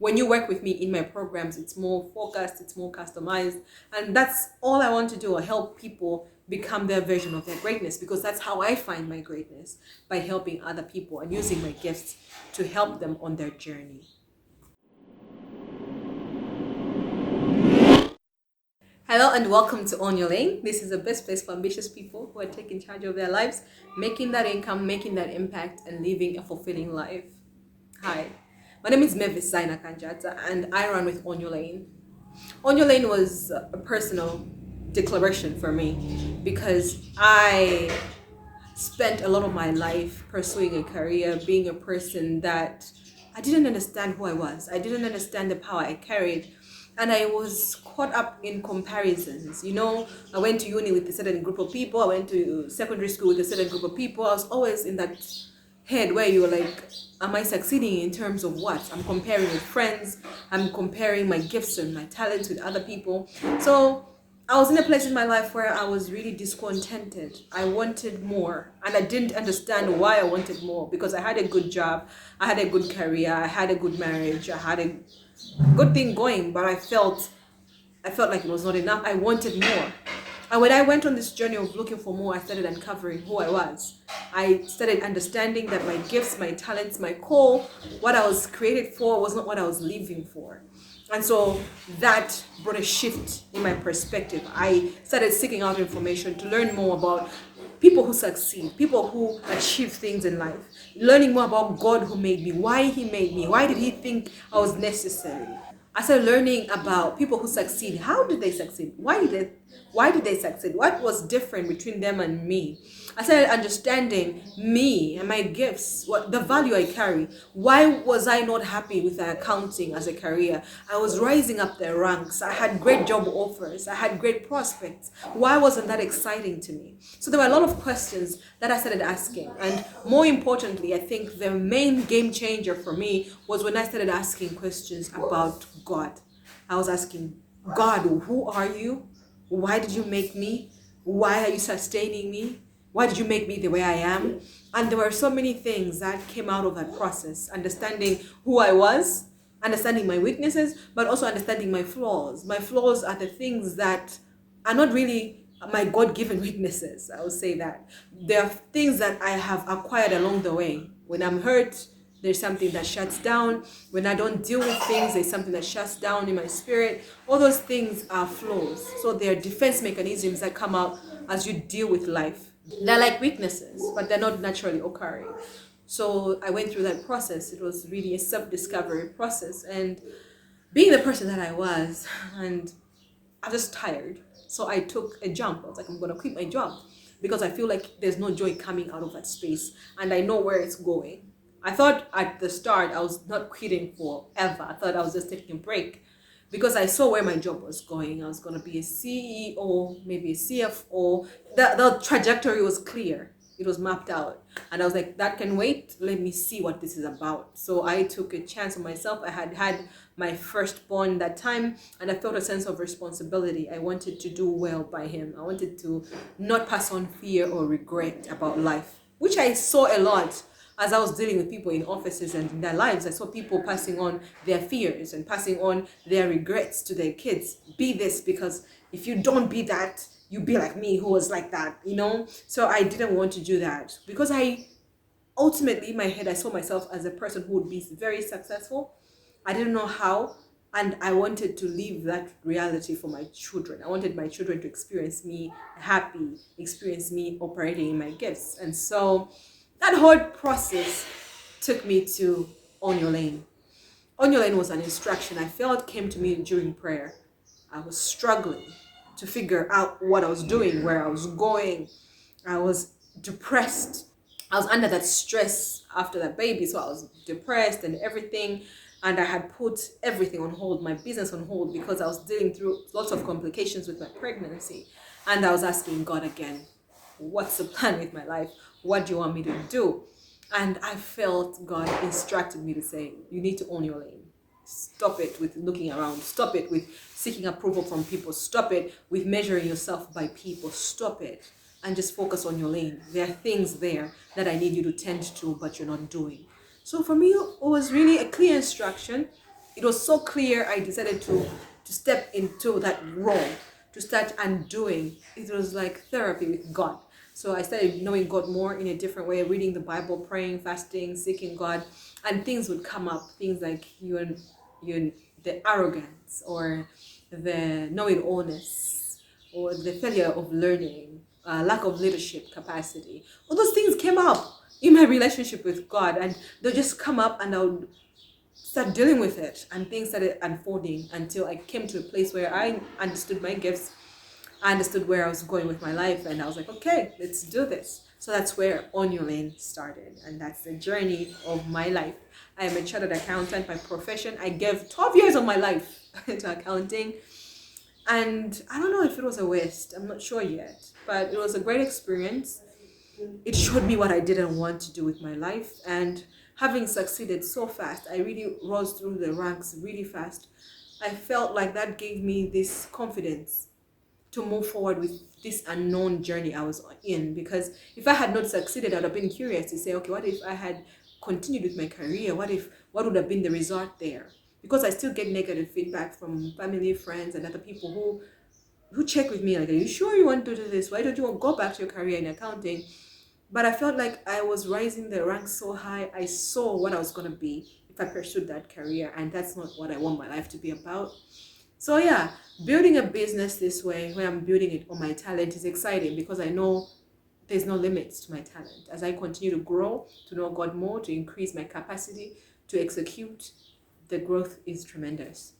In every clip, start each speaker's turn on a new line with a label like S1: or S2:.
S1: When you work with me in my programs, it's more focused, it's more customized. And that's all I want to do, help people become their version of their greatness, because that's how I find my greatness, by helping other people and using my gifts to help them on their journey. Hello and welcome to On Your Lane. This is the best place for ambitious people who are taking charge of their lives, making that income, making that impact, and living a fulfilling life. Hi, my name is Mavis Zaina Kanjata, and I run with On Your Lane. On Your Lane was a personal declaration for me because I spent a lot of my life pursuing a career, being a person that I didn't understand who I was. I didn't understand the power I carried. And I was caught up in comparisons. I went to uni with a certain group of people. I went to secondary school with a certain group of people. I was always in that head where you were like, am I succeeding in terms of what? I'm comparing with friends. I'm comparing my gifts and my talents with other people. So I was in a place in my life where I was really discontented. I wanted more, and I didn't understand why I wanted more, because I had a good job, I had a good career, I had a good marriage, I had a good thing going, but I felt like it was not enough. I wanted more. And when I went on this journey of looking for more, I started uncovering who I was. I started understanding that my gifts, my talents, my call, what I was created for was not what I was living for. And so that brought a shift in my perspective. I started seeking out information to learn more about people who succeed, people who achieve things in life, learning more about God who made me, why He made me, why did He think I was necessary. I started learning about people who succeed. How did they succeed? Why did they succeed? What was different between them and me? I started understanding me and my gifts, what the value I carry. Why was I not happy with accounting as a career? I was rising up the ranks. I had great job offers. I had great prospects. Why wasn't that exciting to me? So there were a lot of questions that I started asking. And more importantly, I think the main game changer for me was when I started asking questions about God. I was asking, God, who are you? Why did you make me? Why are you sustaining me? Why did you make me the way I am? And there were so many things that came out of that process. Understanding who I was, understanding my weaknesses, but also understanding my flaws. My flaws are the things that are not really my God-given weaknesses. I would say that. There are things that I have acquired along the way. When I'm hurt, there's something that shuts down. When I don't deal with things, there's something that shuts down in my spirit. All those things are flaws. So they're defense mechanisms that come out as you deal with life. They're like weaknesses, but they're not naturally occurring. So I went through that process. It was really a self-discovery process. And being the person that I was, and I was just tired. So I took a jump. I was like, I'm going to quit my job because I feel like there's no joy coming out of that space. And I know where it's going. I thought at the start I was not quitting forever. I thought I was just taking a break because I saw where my job was going. I was going to be a CEO, maybe a CFO. The trajectory was clear. It was mapped out. And I was like, that can wait. Let me see what this is about. So I took a chance on myself. I had had my firstborn that time, and I felt a sense of responsibility. I wanted to do well by him. I wanted to not pass on fear or regret about life, which I saw a lot as I was dealing with people in offices and in their lives. I saw people passing on their fears and passing on their regrets to their kids. Be this, because if you don't be that, you be like me who was like that. So I didn't want to do that because I ultimately in my head I saw myself as a person who would be very successful. I didn't know how, and I wanted to live that reality for my children. I wanted my children to experience me happy, experience me operating in my gifts. And so that whole process took me to On Your Lane. On Your Lane was an instruction I felt came to me during prayer. I was struggling to figure out what I was doing, where I was going. I was depressed. I was under that stress after that baby, so I was depressed and everything. And I had put everything on hold, my business on hold, because I was dealing through lots of complications with my pregnancy. And I was asking God again, what's the plan with my life? What do you want me to do? And I felt God instructed me to say, you need to own your lane. Stop it with looking around. Stop it with seeking approval from people. Stop it with measuring yourself by people. Stop it and just focus on your lane. There are things there that I need you to tend to, but you're not doing. So for me, it was really a clear instruction. it was so clear. I decided to step into that role, to start undoing. It was like therapy with God. So I started knowing God more in a different way, reading the Bible, praying, fasting, seeking God, and things would come up. Things like you the arrogance, or the knowing-allness, or the failure of learning, lack of leadership capacity. All those things came up in my relationship with God, and they'll just come up, and I would start dealing with it, and things started unfolding until I came to a place where I understood my gifts. I understood where I was going with my life, and I was like, okay, let's do this. So that's where On Your Lane started, and that's the journey of my life. I am a chartered accountant by profession. I gave 12 years of my life to accounting, and I don't know if it was a waste. I'm not sure yet, but it was a great experience. It showed me what I didn't want to do with my life, and having succeeded so fast, I really rose through the ranks really fast. I felt like that gave me this confidence to move forward with this unknown journey I was in. Because if I had not succeeded, I'd have been curious to say, okay, what if I had continued with my career? What would have been the result there? Because I still get negative feedback from family, friends, and other people who check with me, like, are you sure you want to do this? Why don't you want to go back to your career in accounting? But I felt like I was rising the ranks so high. I saw what I was going to be if I pursued that career, and that's not what I want my life to be about. So yeah, building a business this way, where I'm building it on my talent, is exciting because I know there's no limits to my talent. As I continue to grow, to know God more, to increase my capacity to execute, the growth is tremendous.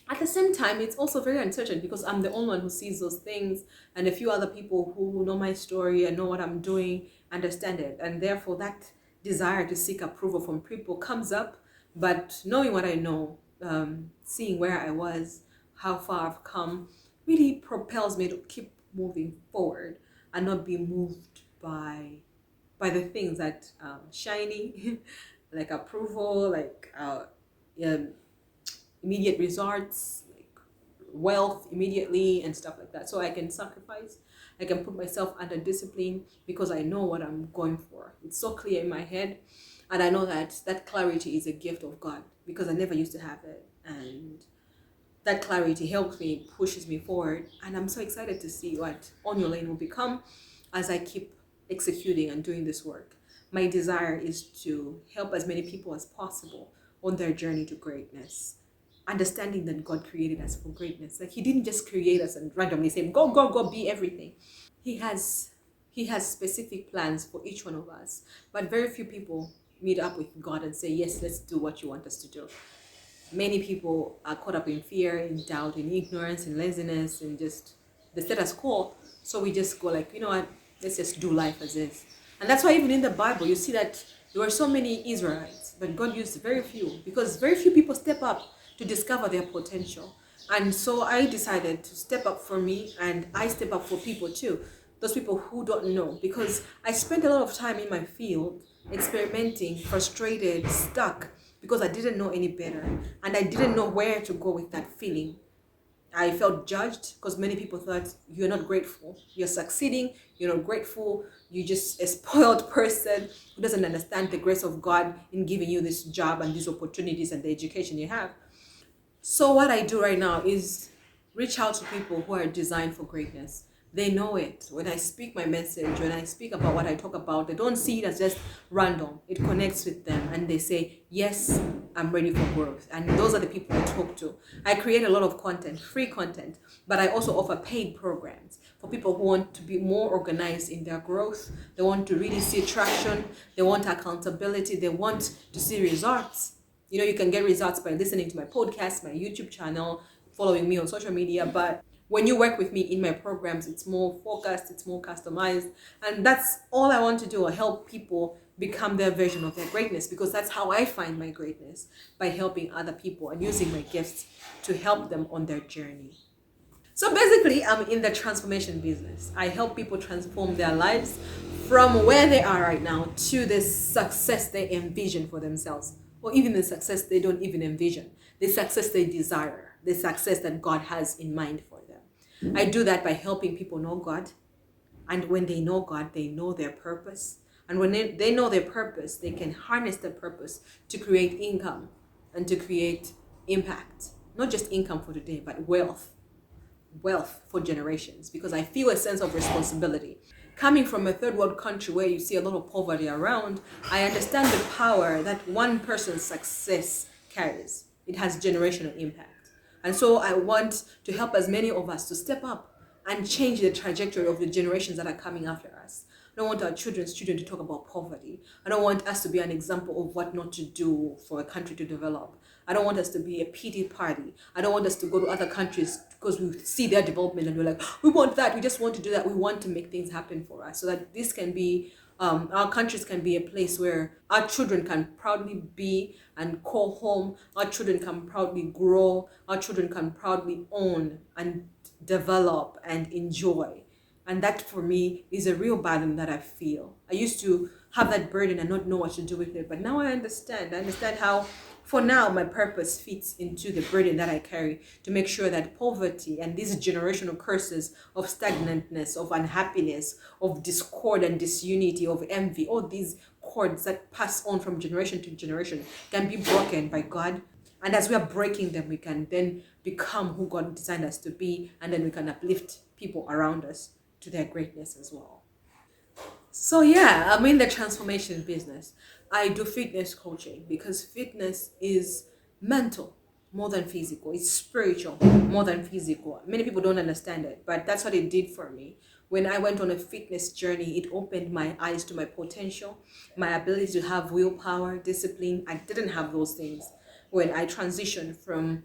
S1: At the same time, it's also very uncertain because I'm the only one who sees those things, and a few other people who know my story and know what I'm doing understand it. And therefore, that desire to seek approval from people comes up. But knowing what I know, seeing where I was, how far I've come, really propels me to keep moving forward and not be moved by the things that shiny, like approval, like um, immediate results, like wealth immediately and stuff like that. So I can sacrifice, I can put myself under discipline because I know what I'm going for. It's so clear in my head, and I know that that clarity is a gift of God because I never used to have it. And that clarity helps me, pushes me forward, and I'm so excited to see what On Your Lane will become as I keep executing and doing this work. My desire is to help as many people as possible on their journey to greatness, understanding that God created us for greatness. Like He didn't just create us and randomly say, go, go, go, be everything. He has He has specific plans for each one of us. But very few people meet up with God and say, yes, let's do what you want us to do. Many people are caught up in fear, in doubt, in ignorance, in laziness, and just the status quo. So we just go like, you know what, let's just do life as is. And that's why even in the Bible, you see that there were so many Israelites, but God used very few because very few people step up to discover their potential. And so I decided to step up for me, and I step up for people too. Those people who don't know, because I spent a lot of time in my field experimenting, frustrated, stuck, because I didn't know any better, and I didn't know where to go with that feeling. I felt judged because many people thought you're not grateful. You're succeeding, you're not grateful, you're just a spoiled person who doesn't understand the grace of God in giving you this job and these opportunities and the education you have. So what I do right now is reach out to people who are designed for greatness. They know it. When I speak my message, when I speak about what I talk about, they don't see it as just random. It connects with them and they say, yes, I'm ready for growth. And those are the people I talk to. I create a lot of content, free content, but I also offer paid programs for people who want to be more organized in their growth. They want to really see traction. They want accountability. They want to see results. You know, you can get results by listening to my podcast, my YouTube channel, following me on social media. But when you work with me in my programs, it's more focused, it's more customized. And that's all I want to do, help people become their version of their greatness, because that's how I find my greatness, by helping other people and using my gifts to help them on their journey. So basically, I'm in the transformation business. I help people transform their lives from where they are right now to the success they envision for themselves, or even the success they don't even envision, the success they desire, the success that God has in mind for them. I do that by helping people know God. And when they know God, they know their purpose. And when they know their purpose, they can harness their purpose to create income and to create impact, not just income for today, but wealth for generations, because I feel a sense of responsibility. Coming from a third world country where you see a lot of poverty around, I understand the power that one person's success carries. It has generational impact. And so I want to help as many of us to step up and change the trajectory of the generations that are coming after us. I don't want our children's children to talk about poverty. I don't want us to be an example of what not to do for a country to develop. I don't want us to be a pity party. I don't want us to go to other countries because we see their development and we're like, we want that. We just want to do that. We want to make things happen for us so that this can be, our countries can be a place where our children can proudly be and call home. Our children can proudly grow. Our children can proudly own and develop and enjoy. And that for me is a real burden that I feel. I used to have that burden and not know what to do with it. But now I understand. I understand how, for now, my purpose fits into the burden that I carry to make sure that poverty and these generational curses of stagnantness, of unhappiness, of discord and disunity, of envy, all these cords that pass on from generation to generation can be broken by God. And as we are breaking them, we can then become who God designed us to be, and then we can uplift people around us to their greatness as well. So yeah, I'm in the transformation business. I do fitness coaching because fitness is mental more than physical. It's spiritual more than physical. Many people don't understand it, but that's what it did for me. When I went on a fitness journey, it opened my eyes to my potential, my ability to have willpower, discipline. I didn't have those things when I transitioned from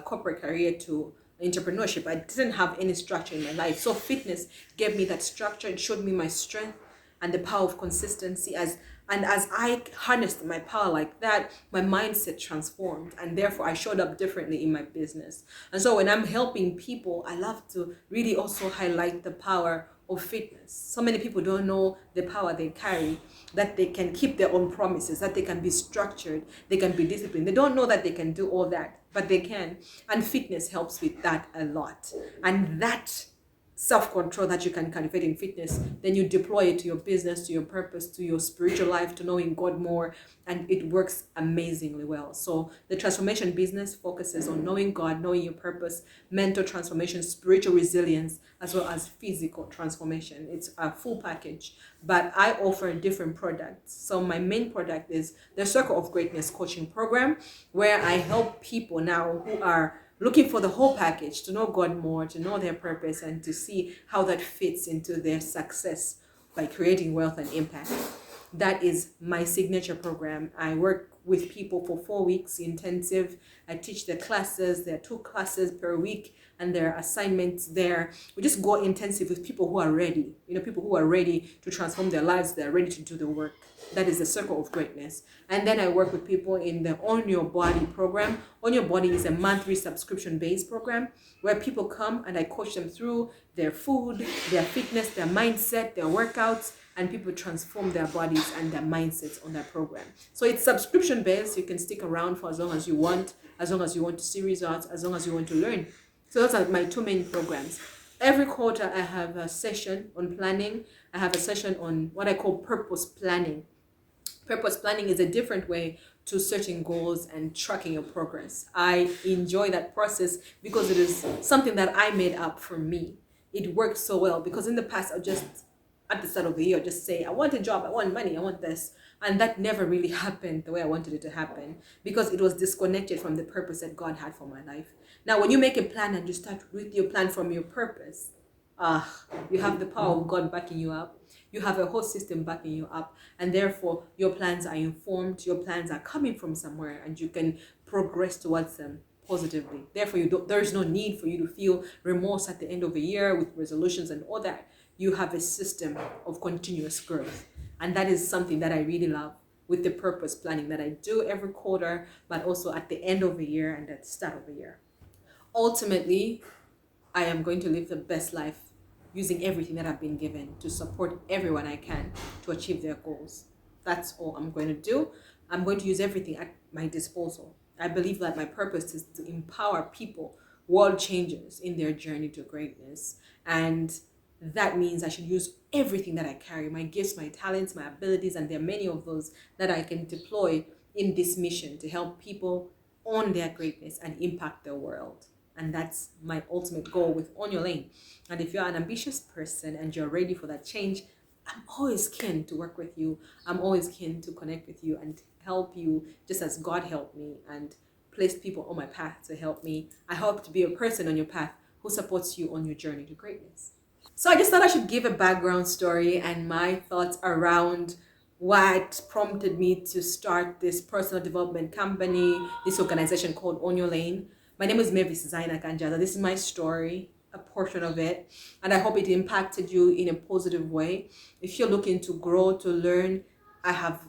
S1: corporate career to entrepreneurship. I didn't have any structure in my life. So fitness gave me that structure. It showed me my strength and the power of consistency. As I harnessed my power like that, my mindset transformed, and therefore I showed up differently in my business. And so when I'm helping people, I love to really also highlight the power of fitness. So many people don't know the power they carry, that they can keep their own promises, that they can be structured, they can be disciplined. They don't know that they can do all that, but they can. And fitness helps with that a lot. And that self-control that you can cultivate in fitness, then you deploy it to your business, to your purpose, to your spiritual life, to knowing God more, and it works amazingly well. So the transformation business focuses on knowing God, knowing your purpose, mental transformation, spiritual resilience, as well as physical transformation. It's a full package, but I offer different products. So my main product is the Circle of Greatness coaching program, where I help people now who are looking for the whole package, to know God more, to know their purpose, and to see how that fits into their success by creating wealth and impact. That is my signature program. I work with people for 4 weeks intensive. I teach the classes. There are 2 classes per week, and there are assignments there. We just go intensive with people who are ready, people who are ready to transform their lives. They're ready to do the work. That is the Circle of Greatness. And then I work with people in the On Your Body program. On Your Body is a monthly subscription-based program where people come and I coach them through their food, their fitness, their mindset, their workouts, and people transform their bodies and their mindsets on that program. So it's subscription-based. You can stick around for as long as you want to see results, as long as you want to learn. So those are my 2 main programs. Every quarter, I have a session on planning. I have a session on what I call purpose planning. Purpose planning is a different way to setting goals and tracking your progress. I enjoy that process because it is something that I made up for me. It works so well because in the past, at the start of the year, just say, I want a job, I want money, I want this. And that never really happened the way I wanted it to happen because it was disconnected from the purpose that God had for my life. Now, when you make a plan and you start with your plan from your purpose, you have the power of God backing you up. You have a whole system backing you up, and therefore your plans are informed, your plans are coming from somewhere, and you can progress towards them positively. Therefore, there is no need for you to feel remorse at the end of the year with resolutions and all that. You have a system of continuous growth, and that is something that I really love with the purpose planning that I do every quarter, but also at the end of the year and at the start of the year. Ultimately, I am going to live the best life using everything that I've been given to support everyone I can to achieve their goals. That's all I'm going to do. I'm going to use everything at my disposal. I believe that my purpose is to empower people, world changers in their journey to greatness. And that means I should use everything that I carry, my gifts, my talents, my abilities, and there are many of those that I can deploy in this mission to help people own their greatness and impact the world. And that's my ultimate goal with On Your Lane. And if you're an ambitious person and you're ready for that change, I'm always keen to work with you. I'm always keen to connect with you and help you just as God helped me and placed people on my path to help me. I hope to be a person on your path who supports you on your journey to greatness. So I just thought I should give a background story and my thoughts around what prompted me to start this personal development company, this organization called On Your Lane. My name is Mavis Zaina Kanjada. This is my story, a portion of it, and I hope it impacted you in a positive way. If you're looking to grow, to learn, I have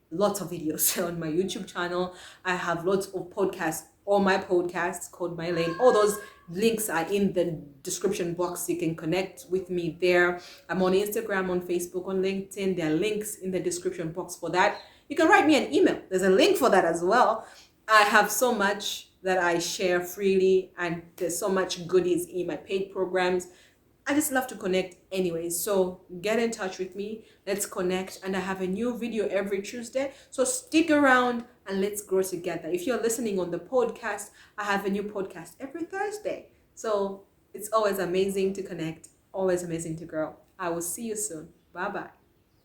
S1: lots of videos on my YouTube channel. I have lots of podcasts. All my podcasts called My Lane. All those links are in the description box. You can connect with me there. I'm on Instagram, on Facebook, on LinkedIn. There are links in the description box for that. You can write me an email. There's a link for that as well. I have so much that I share freely, and there's so much goodies in my paid programs. I just love to connect anyways. So get in touch with me. Let's connect. And I have a new video every Tuesday. So stick around and let's grow together. If you're listening on the podcast, I have a new podcast every Thursday. So it's always amazing to connect, always amazing to grow. I will see you soon. Bye bye.